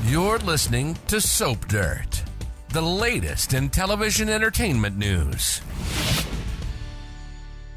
You're listening to Soap Dirt, the latest in television entertainment news.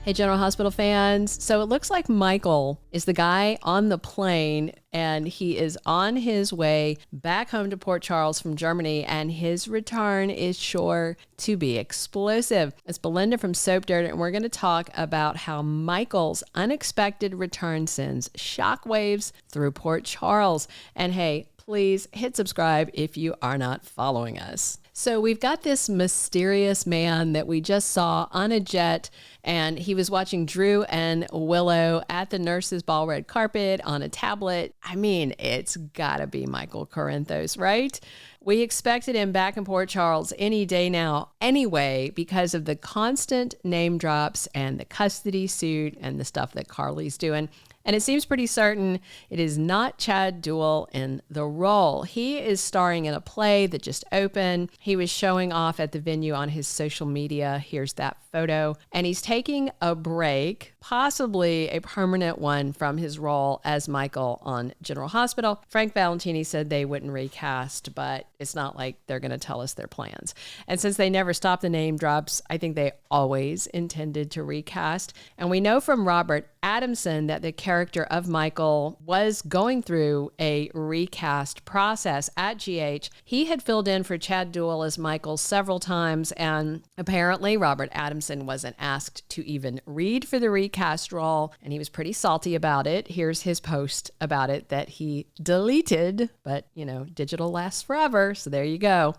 Hey, General Hospital fans. So it looks like Michael is the guy on the plane, and he is on his way back home to Port Charles from Germany, and his return is sure to be explosive. It's Belinda from Soap Dirt, and we're going to talk about how Michael's unexpected return sends shockwaves through Port Charles. And hey, please hit subscribe if you are not following us. So we've got this mysterious man that we just saw on a jet, and he was watching Drew and Willow at the nurse's ball red carpet on a tablet. I mean, it's gotta be Michael Corinthos, right? We expected him back in Port Charles any day now anyway, because of the constant name drops and the custody suit and the stuff that Carly's doing. And it seems pretty certain it is not Chad Duell in the role. He is starring in a play that just opened. He was showing off at the venue on his social media. Here's that photo. And he's taking a break, possibly a permanent one, from his role as Michael on General Hospital. Frank Valentini said they wouldn't recast, but it's not like they're going to tell us their plans. And since they never stopped the name drops, I think they always intended to recast. And we know from Robert Adamson that the character of Michael was going through a recast process at GH. He had filled in for Chad Duell as Michael several times, and apparently Robert Adamson wasn't asked to even read for the recast role, and he was pretty salty about it. Here's his post about it that he deleted, but digital lasts forever, so there you go.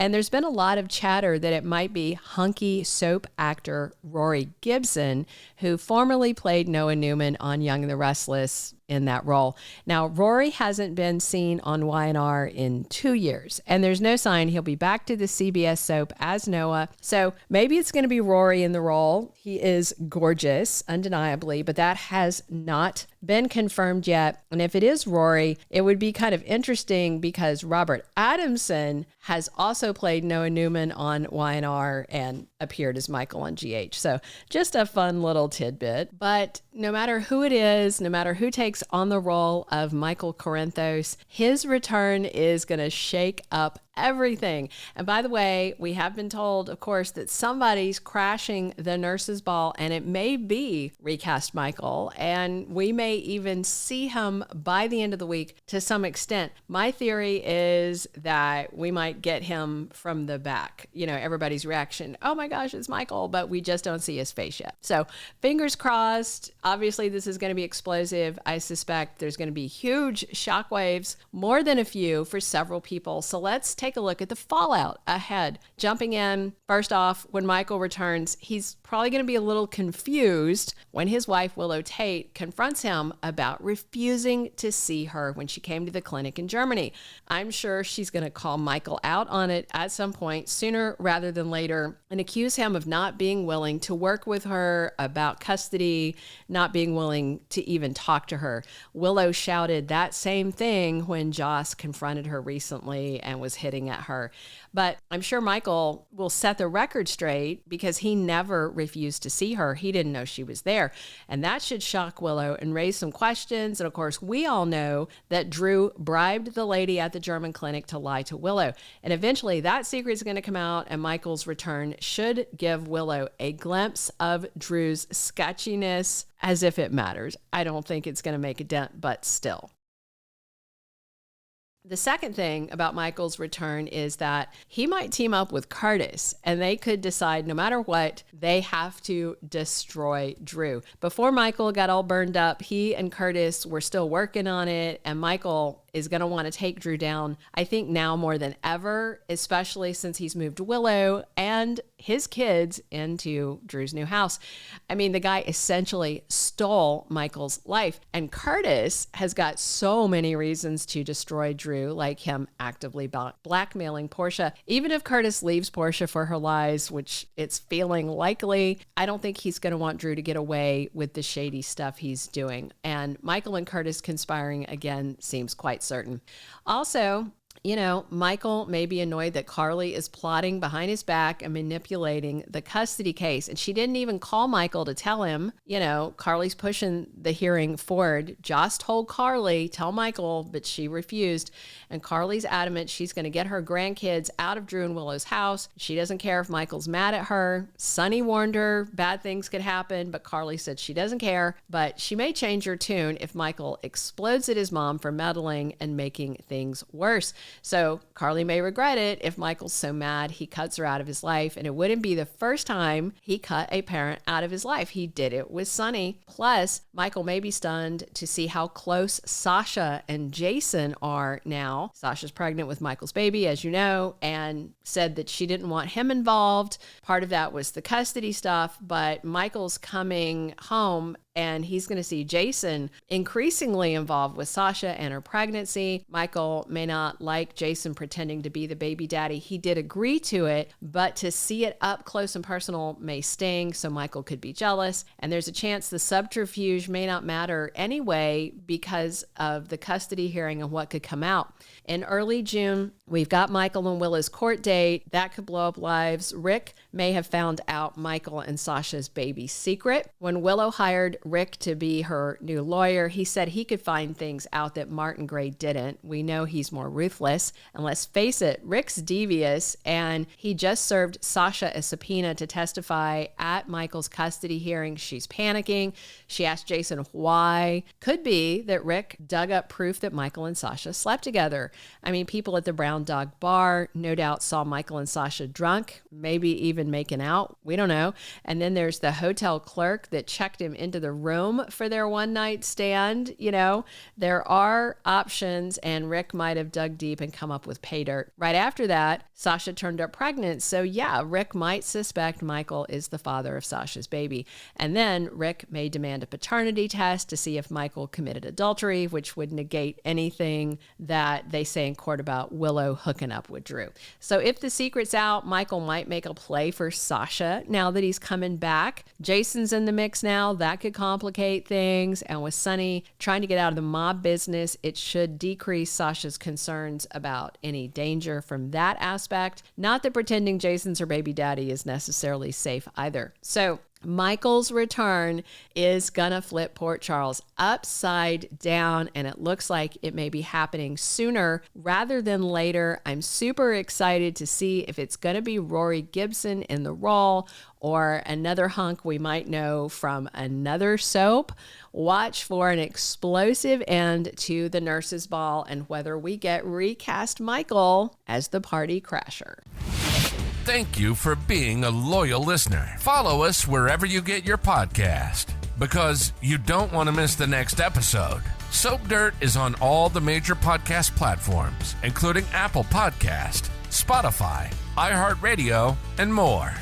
And there's been a lot of chatter that it might be hunky soap actor Rory Gibson, who formerly played Noah Newman on Young and the Restless, in that role. Now, Rory hasn't been seen on Y&R in 2 years, and there's no sign he'll be back to the CBS soap as Noah. So maybe it's going to be Rory in the role. He is gorgeous, undeniably, but that has not been confirmed yet. And if it is Rory, it would be kind of interesting because Robert Adamson has also played Noah Newman on Y&R and appeared as Michael on GH. So just a fun little tidbit. But no matter who it is, no matter who takes on the role of Michael Corinthos, his return is going to shake up everything. And by the way, we have been told, of course, that somebody's crashing the nurse's ball, and it may be recast Michael, and we may even see him by the end of the week to some extent. My theory is that we might get him from the back. Everybody's reaction, oh my gosh, it's Michael, but we just don't see his face yet. So fingers crossed. Obviously, this is going to be explosive. I suspect there's going to be huge shockwaves, more than a few for several people. So let's take a look at the fallout ahead. Jumping in, first off, when Michael returns, he's probably going to be a little confused when his wife, Willow Tait, confronts him about refusing to see her when she came to the clinic in Germany. I'm sure she's going to call Michael out on it at some point, sooner rather than later, and accuse him of not being willing to work with her about custody, not being willing to even talk to her. Willow shouted that same thing when Joss confronted her recently and was hitting at her. But I'm sure Michael will set the record straight because he never refused to see her. He didn't know she was there. And that should shock Willow and raise some questions. And of course, we all know that Drew bribed the lady at the German clinic to lie to Willow. And eventually that secret is going to come out, and Michael's return should give Willow a glimpse of Drew's sketchiness, as if it matters. I don't think it's going to make a dent, but still. The second thing about Michael's return is that he might team up with Curtis, and they could decide no matter what, they have to destroy Drew. Before Michael got all burned up, he and Curtis were still working on it, and Michael is going to want to take Drew down, I think now more than ever, especially since he's moved Willow and his kids into Drew's new house. I mean, the guy essentially stole Michael's life, and Curtis has got so many reasons to destroy Drew, like him actively blackmailing Portia. Even if Curtis leaves Portia for her lies, which it's feeling likely, I don't think he's going to want Drew to get away with the shady stuff he's doing. And Michael and Curtis conspiring again seems quite certain. Also, Michael may be annoyed that Carly is plotting behind his back and manipulating the custody case. And she didn't even call Michael to tell him, Carly's pushing the hearing forward. Joss told Carly, tell Michael, but she refused. And Carly's adamant she's going to get her grandkids out of Drew and Willow's house. She doesn't care if Michael's mad at her. Sonny warned her bad things could happen, but Carly said she doesn't care. But she may change her tune if Michael explodes at his mom for meddling and making things worse. So Carly may regret it if Michael's so mad he cuts her out of his life. And it wouldn't be the first time he cut a parent out of his life. He did it with Sonny. Plus, Michael may be stunned to see how close Sasha and Jason are now. Sasha's pregnant with Michael's baby, as you know, and said that she didn't want him involved. Part of that was the custody stuff, but Michael's coming home and he's going to see Jason increasingly involved with Sasha and her pregnancy. Michael may not like Jason pretending to be the baby daddy. He did agree to it, but to see it up close and personal may sting, so Michael could be jealous. And there's a chance the subterfuge may not matter anyway because of the custody hearing and what could come out. In early June, we've got Michael and Willow's court date. That could blow up lives. Rick may have found out Michael and Sasha's baby secret. When Willow hired Rick to be her new lawyer, he said he could find things out that Martin Gray didn't. We know he's more ruthless. And let's face it, Rick's devious, and he just served Sasha a subpoena to testify at Michael's custody hearing. She's panicking. She asked Jason why. Could be that Rick dug up proof that Michael and Sasha slept together. I mean, people at the Brown Dog Bar no doubt saw Michael and Sasha drunk, maybe even making out. We don't know. And then there's the hotel clerk that checked him into the room for their one night stand. There are options, and Rick might have dug deep and come up with pay dirt. Right after that, Sasha turned up pregnant. So yeah, Rick might suspect Michael is the father of Sasha's baby. And then Rick may demand a paternity test to see if Michael committed adultery, which would negate anything that they say in court about Willow hooking up with Drew. So if the secret's out, Michael might make a play for Sasha now that he's coming back. Jason's in the mix now. That could complicate things. And with Sonny trying to get out of the mob business, it should decrease Sasha's concerns about any danger from that aspect. Not that pretending Jason's her baby daddy is necessarily safe either. So Michael's return is gonna flip Port Charles upside down, and it looks like it may be happening sooner rather than later. I'm super excited to see if it's gonna be Rory Gibson in the role or another hunk we might know from another soap. Watch for an explosive end to the nurses' ball and whether we get recast Michael as the party crasher. Thank you for being a loyal listener. Follow us wherever you get your podcast, because you don't want to miss the next episode. Soap Dirt is on all the major podcast platforms, including Apple Podcast, Spotify, iHeartRadio, and more.